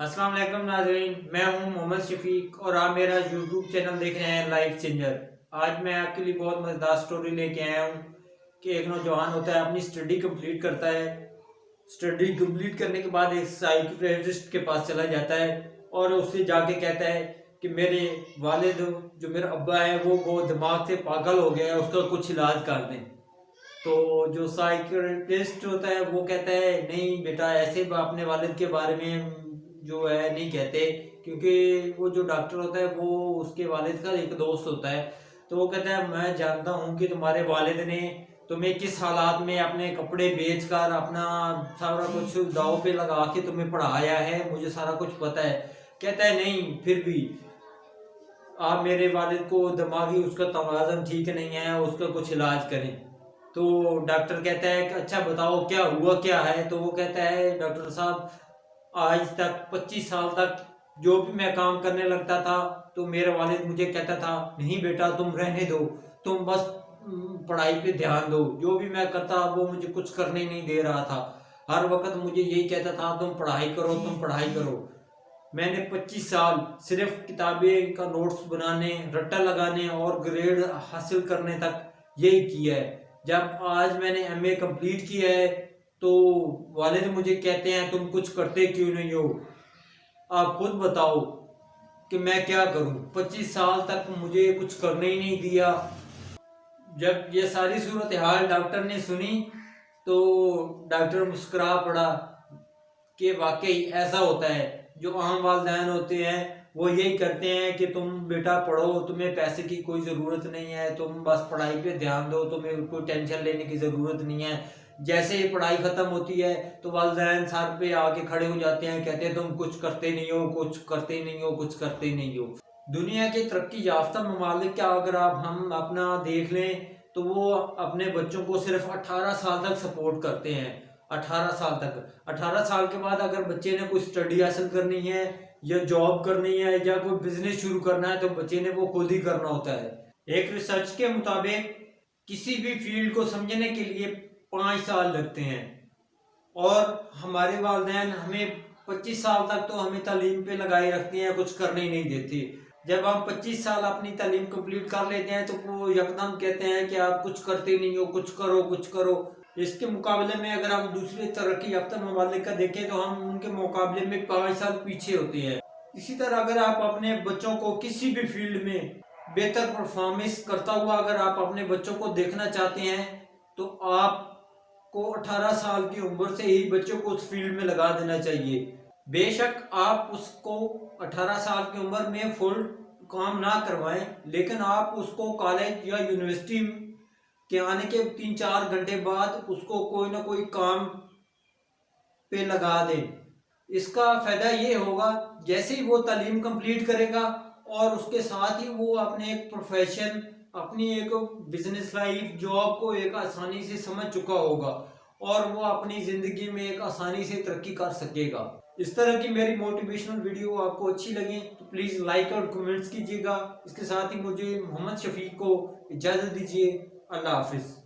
अस्सलाम वालेकुम नाज़रीन, मैं हूं मोहम्मद शफीक और आप मेरा यूट्यूब चैनल देख रहे हैं लाइफ चेंजर। आज मैं आपके लिए बहुत मज़ेदार स्टोरी लेके आया हूं कि एक नौजवान होता है, अपनी स्टडी कंप्लीट करता है। स्टडी कंप्लीट करने के बाद एक साइकियाट्रिस्ट के पास चला जाता है और उससे जाके कहता है कि मेरे वालिद, जो मेरा अब्बा है, वो दिमाग से पागल हो गया है, उसका कुछ इलाज कर दें। तो जो साइकियाट्रिस्ट होता है वो कहता है, नहीं बेटा, ऐसे अपने वालिद के बारे में जो है नहीं कहते, क्योंकि वो जो डॉक्टर होता है वो उसके वालिद का एक दोस्त होता है। तो वो कहता है, मैं जानता हूँ कि तुम्हारे वालिद ने तुम्हें किस हालात में अपने कपड़े बेचकर अपना सारा कुछ दाव पे लगा के तुम्हें पढ़ाया है, मुझे सारा कुछ पता है। कहता है, नहीं, फिर भी आप मेरे वालिद को दिमागी उसका तवाज़ुन ठीक नहीं है, उसका कुछ इलाज करें। तो डॉक्टर कहता है कि अच्छा बताओ क्या हुआ क्या है। तो वो कहता है, डॉक्टर साहब, आज तक 25 साल तक जो भी मैं काम करने लगता था तो मेरा वालिद मुझे कहता था, नहीं बेटा तुम रहने दो, तुम बस पढ़ाई पे ध्यान दो। जो भी मैं करता वो मुझे कुछ करने नहीं दे रहा था, हर वक्त मुझे यही कहता था, तुम पढ़ाई करो, तुम पढ़ाई करो। मैंने 25 साल सिर्फ किताबें का नोट्स बनाने, रट्टा लगाने और ग्रेड हासिल करने तक यही किया है। जब आज मैंने एमए कंप्लीट किया है तो वालिद मुझे कहते हैं, तुम कुछ करते क्यों नहीं हो? आप खुद बताओ कि मैं क्या करूं? 25 साल तक मुझे कुछ करने ही नहीं दिया। जब ये सारी सूरत हाल डॉक्टर ने सुनी तो डॉक्टर मुस्कुरा पड़ा कि वाकई ऐसा होता है। जो आम वालिदैन होते हैं वो यही करते हैं कि तुम बेटा पढ़ो, तुम्हें पैसे की कोई ज़रूरत नहीं है, तुम बस पढ़ाई पे ध्यान दो, तुम्हें कोई टेंशन लेने की ज़रूरत नहीं है। जैसे ही पढ़ाई ख़त्म होती है तो वालिदैन सर पे आके खड़े हो जाते हैं, कहते हैं तुम कुछ करते नहीं हो, कुछ करते नहीं हो, कुछ करते नहीं हो। दुनिया के तरक्की याफ्ता ममालिक का अगर हम अपना देख लें तो वो अपने बच्चों को सिर्फ 18 साल तक सपोर्ट करते हैं। 18 साल तक, 18 साल के बाद अगर बच्चे ने कोई स्टडी हासिल करनी है या जॉब करनी है या कोई बिजनेस शुरू करना है तो बच्चे ने वो खुद ही करना होता है। एक रिसर्च के मुताबिक किसी भी फील्ड को समझने के लिए 5 साल लगते हैं और हमारे वालिदैन हमें 25 साल तक तो हमें तालीम पे लगाए रखते हैं, कुछ करने ही नहीं देते। जब हम 25 साल अपनी तालीम कंप्लीट कर लेते हैं तो वो यकदम कहते हैं कि आप कुछ करते नहीं हो, कुछ करो, कुछ करो। इसके मुकाबले में अगर हम दूसरे तरक्की याफ्ता ममालिक का देखें तो हम उनके मुकाबले में 5 साल पीछे होते हैं। इसी तरह अगर आप अपने बच्चों को किसी भी फील्ड में बेहतर परफॉर्मेंस करता हुआ अगर आप अपने बच्चों को देखना चाहते हैं तो आपको 18 साल की उम्र से ही बच्चों को उस फील्ड में लगा देना चाहिए। बेशक आप उसको 18 साल की उम्र में फुल काम ना करवाएं, लेकिन आप उसको कॉलेज या यूनिवर्सिटी के आने के 3-4 घंटे बाद उसको कोई ना कोई काम पे लगा दें। इसका फ़ायदा ये होगा, जैसे ही वो तालीम कंप्लीट करेगा और उसके साथ ही वो अपने एक प्रोफेशन, अपनी एक बिजनेस लाइफ, जॉब को एक आसानी से समझ चुका होगा और वो अपनी ज़िंदगी में एक आसानी से तरक्की कर सकेगा। इस तरह की मेरी मोटिवेशनल वीडियो आपको अच्छी लगे तो प्लीज़ लाइक और कमेंट्स कीजिएगा। इसके साथ ही मुझे मोहम्मद शफीक को इजाज़त दीजिए। अल्लाह हाफिज़।